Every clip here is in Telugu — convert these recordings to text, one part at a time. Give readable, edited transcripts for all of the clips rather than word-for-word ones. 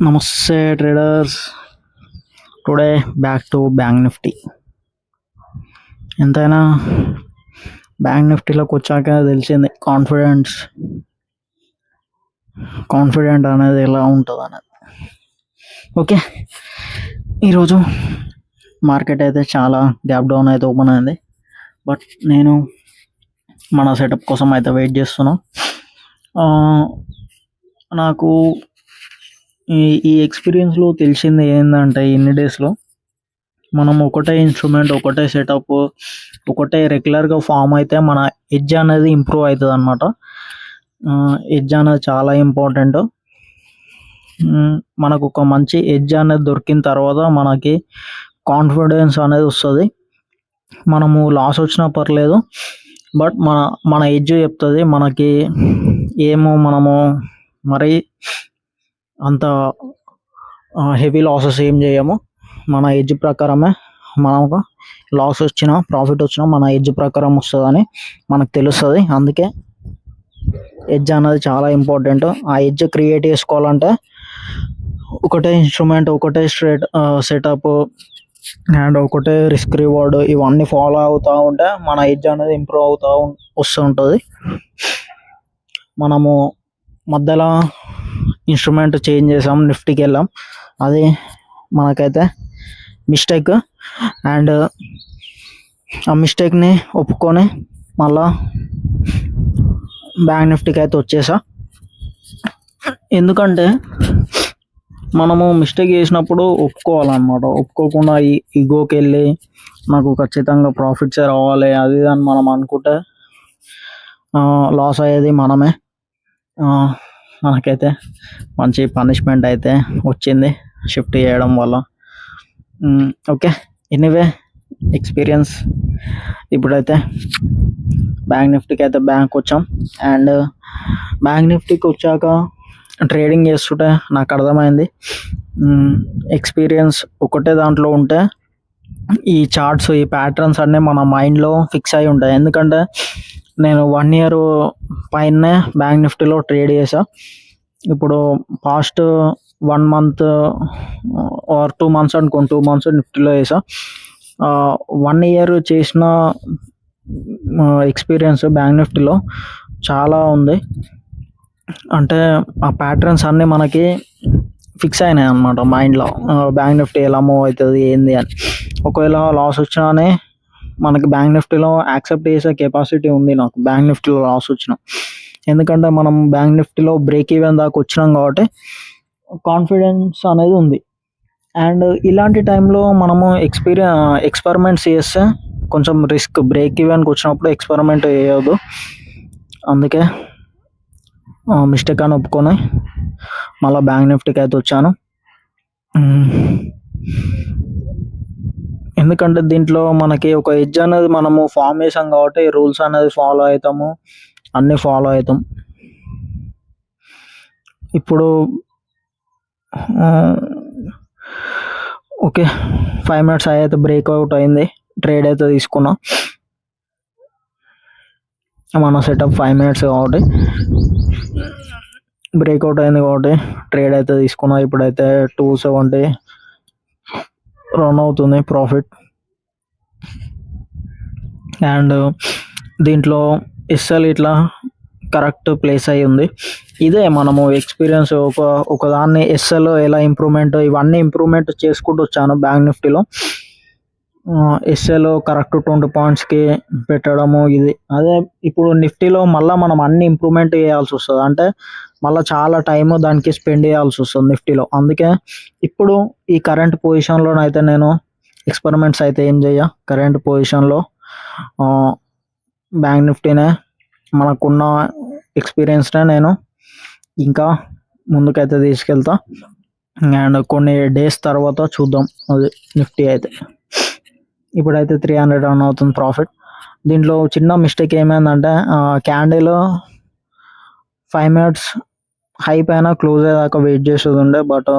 నమస్తే traders. Today back to bank Nifty. ఎంతైనా బ్యాంక్ నిఫ్టీలోకి వచ్చాక తెలిసింది కాన్ఫిడెంట్ అనేది ఎలా ఉంటుంది అనేది. ఓకే, ఈరోజు మార్కెట్ అయితే చాలా గ్యాప్ డౌన్ అయితే ఓపెన్ అయింది. బట్ నేను మన సెటప్ కోసం అయితే వెయిట్ చేస్తున్నా. నాకు ఈ ఎక్స్పీరియన్స్లో తెలిసింది ఏంటంటే, ఇన్ని డేస్లో మనం ఒకటే ఇన్స్ట్రుమెంట్, ఒకటే సెటప్, ఒకటే రెగ్యులర్గా ఫామ్ అయితే మన ఎడ్జ్ అనేది ఇంప్రూవ్ అవుతుంది అనమాట. ఎడ్జ్ అనేది చాలా ఇంపార్టెంట్. మనకు ఒక మంచి ఎడ్జ్ అనేది దొరికిన తర్వాత మనకి కాన్ఫిడెన్స్ అనేది వస్తుంది. మనము లాస్ వచ్చినా పర్లేదు, బట్ మన ఎడ్జ్ చెప్తుంది మనకి. మనము మరి అంత హెవీ లాసెస్ ఏం చేయము. మన ఎడ్జ్ ప్రకారమే మనకు లాస్ వచ్చినా ప్రాఫిట్ వచ్చినా మన ఎడ్జ్ ప్రకారం వస్తుందని మనకు తెలుస్తుంది. అందుకే ఎడ్జ్ అనేది చాలా ఇంపార్టెంట్. ఆ ఎడ్జ్ క్రియేట్ చేసుకోవాలంటే ఒకటే ఇన్స్ట్రుమెంట్, ఒకటే సెటప్ అండ్ ఒకటే రిస్క్ రివార్డ్, ఇవన్నీ ఫాలో అవుతూ ఉంటే మన ఎడ్జ్ అనేది ఇంప్రూవ్ అవుతూ వస్తుంటుంది. మనము మధ్యలో ఇన్స్ట్రుమెంట్ చేంజ్ చేసాం, నిఫ్టీకి వెళ్ళాం, అది మనకైతే మిస్టేక్. అండ్ ఆ మిస్టేక్ని ఒప్పుకొని మళ్ళా బ్యాంక్ నిఫ్టీకి అయితే వచ్చేసా. ఎందుకంటే మనము మిస్టేక్ చేసినప్పుడు ఒప్పుకోవాలన్నమాట. ఒప్పుకోకుండా ఈగోకి వెళ్ళి నాకు ఖచ్చితంగా ప్రాఫిట్సే రావాలి అది అని మనం అనుకుంటే లాస్ అయ్యేది మనమే. మనకైతే మంచి పనిష్మెంట్ అయితే వచ్చింది షిఫ్ట్ చేయడం వల్ల. Okay, anyway experience. ఇప్పుడైతే బ్యాంక్ నిఫ్టీకి అయితే వచ్చాం. అండ్ బ్యాంక్ నిఫ్టీకి వచ్చాక ట్రేడింగ్ చేస్తుంటే నాకు అర్థమైంది, ఎక్స్పీరియన్స్ ఒకటే దాంట్లో ఉంటే ఈ చార్ట్స్, ఈ ప్యాటర్న్స్ అన్నీ మన మైండ్లో ఫిక్స్ అయి ఉంటాయి. ఎందుకంటే నేను 1 year పైనే బ్యాంక్ నిఫ్టీలో ట్రేడ్ చేసా. ఇప్పుడు పాస్ట్ 1 month ఆర్ 2 months అనుకోండి, 2 months నిఫ్టీలో వేసా. 1 year చేసిన ఎక్స్పీరియన్స్ బ్యాంక్ నిఫ్టీలో చాలా ఉంది. అంటే ఆ ప్యాటర్న్స్ అన్నీ మనకి ఫిక్స్ అయినాయి అన్నమాట మైండ్లో. బ్యాంక్ నిఫ్టీ ఎలా మూవ్ అవుతుంది ఏంది అని. ఒకవేళ లాస్ వచ్చినానే మనకి బ్యాంక్ నిఫ్టీలో యాక్సెప్ట్ చేసే కెపాసిటీ ఉంది నాకు, బ్యాంక్ నిఫ్టీలో లాస్ వచ్చిన. ఎందుకంటే మనం బ్యాంక్ నిఫ్టీలో బ్రేక్ ఈవెన్ దాకా వచ్చినాం కాబట్టి కాన్ఫిడెన్స్ అనేది ఉంది. అండ్ ఇలాంటి టైంలో మనము ఎక్స్పెరిమెంట్స్ చేస్తే కొంచెం రిస్క్. బ్రేక్ ఈవెన్కి వచ్చినప్పుడు ఎక్స్పెరిమెంట్ చేయొద్దు. అందుకే మిస్టేక్ అని ఒప్పుకొని మళ్ళీ బ్యాంక్ నిఫ్టీకి అయితే వచ్చాను. ఎందుకంటే దీంట్లో మనకి ఒక ఎడ్జ్ అనేది మనము ఫామ్ చేసాం కాబట్టి రూల్స్ అనేది ఫాలో అవుతాము, అన్నీ ఫాలో అవుతాం. ఇప్పుడు ఓకే, 5 minutes అయితే బ్రేక్అవుట్ అయింది, ట్రేడ్ అయితే తీసుకున్నా. మన సెటప్ 5 minutes కాబట్టి బ్రేక్అవుట్ అయింది కాబట్టి ట్రేడ్ అయితే తీసుకున్నా. ఇప్పుడైతే 270 రన్ అవుతుంది ప్రాఫిట్. అండ్ దీంట్లో ఎస్ఎల్ ఇట్లా కరెక్ట్ ప్లేస్ అయి ఉంది. ఇదే మనము ఎక్స్పీరియన్స్. ఒకదాన్ని ఎస్ఎల్ ఎలా ఇంప్రూవ్మెంట్, ఇవన్నీ ఇంప్రూవ్మెంట్ చేసుకుంటూ వచ్చాను బ్యాంక్ నిఫ్టీలో. ఎస్ఎల్ కరెక్ట్ 20 pointsకి పెట్టడము ఇది. అదే ఇప్పుడు నిఫ్టీలో మళ్ళీ మనం అన్ని ఇంప్రూవ్మెంట్ చేయాల్సి వస్తుంది. అంటే మళ్ళీ చాలా టైం దానికి స్పెండ్ చేయాల్సి వస్తుంది నిఫ్టీలో. అందుకే ఇప్పుడు ఈ కరెంట్ పొజిషన్లోనైతే నేను ఎక్స్పెరిమెంట్స్ అయితే ఏం చేయ. కరెంట్ పొజిషన్లో బ్యాంక్ నిఫ్టీనే మనకున్న ఎక్స్పీరియన్స్నే నేను ఇంకా ముందుకైతే తీసుకెళ్తా. అండ్ కొన్ని డేస్ తర్వాత చూద్దాం అది నిఫ్టీ అయితే. ఇప్పుడైతే 300 రన్ అవుతుంది ప్రాఫిట్. దీంట్లో చిన్న మిస్టేక్ ఏమైందంటే క్యాండిల్ 5 minutes హై పైన క్లోజ్ అయ్యేదాకా వెయిట్ చేసేది ఉండే. బట్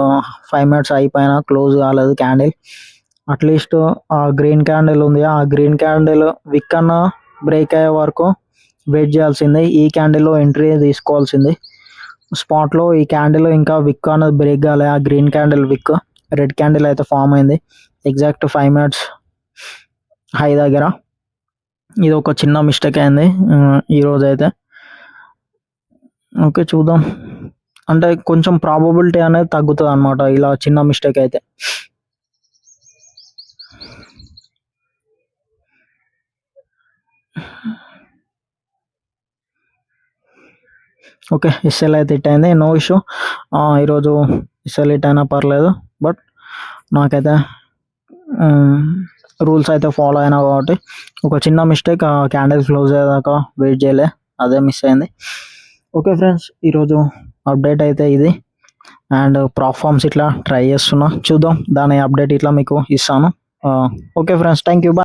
5 minutes హై పైన క్లోజ్ కాలేదు క్యాండిల్. అట్లీస్ట్ ఆ గ్రీన్ క్యాండిల్ ఉంది, ఆ గ్రీన్ క్యాండిల్ విక్ అన్న బ్రేక్ అయ్యే వరకు వెయిట్ చేయాల్సిందే. ఈ క్యాండిల్లో ఎంట్రీ తీసుకోవాల్సింది. స్పాట్లో ఈ క్యాండిల్ ఇంకా విక్ అనేది బ్రేక్ కాలే. ఆ గ్రీన్ క్యాండిల్ విక్, రెడ్ క్యాండిల్ అయితే ఫామ్ అయింది ఎగ్జాక్ట్ 5 minutes హై దగ్గర. ఇది ఒక చిన్న మిస్టేక్ అయింది ఈరోజు అయితే. ఓకే, చూద్దాం. అంటే కొంచెం ప్రాబబిలిటీ అనేది తగ్గుతుంది అనమాట ఇలా చిన్న మిస్టేక్ అయితే. ఓకే, ఎస్ఎల్ అయితే హిట్ అయింది, నో ఇష్యూ. ఈరోజు ఎస్ఎల్ హిట్ అయినా పర్లేదు, బట్ నాకైతే రూల్స్ అయితే ఫాలో అయినా కాబట్టి ఒక చిన్న మిస్టేక్, క్యాండిల్ క్లోజ్ అయ్యేదాకా వెయిట్ చేయలే, అదే మిస్ అయింది. ఓకే ఫ్రెండ్స్, ఈరోజు అప్డేట్ అయితే ఇది. అండ్ ప్రాఫార్మ్స్ ఇట్లా ట్రై చేస్తున్నా, చూద్దాం దాని అప్డేట్ ఇట్లా మీకు ఇస్తాను. Okay friends, thank you, bye.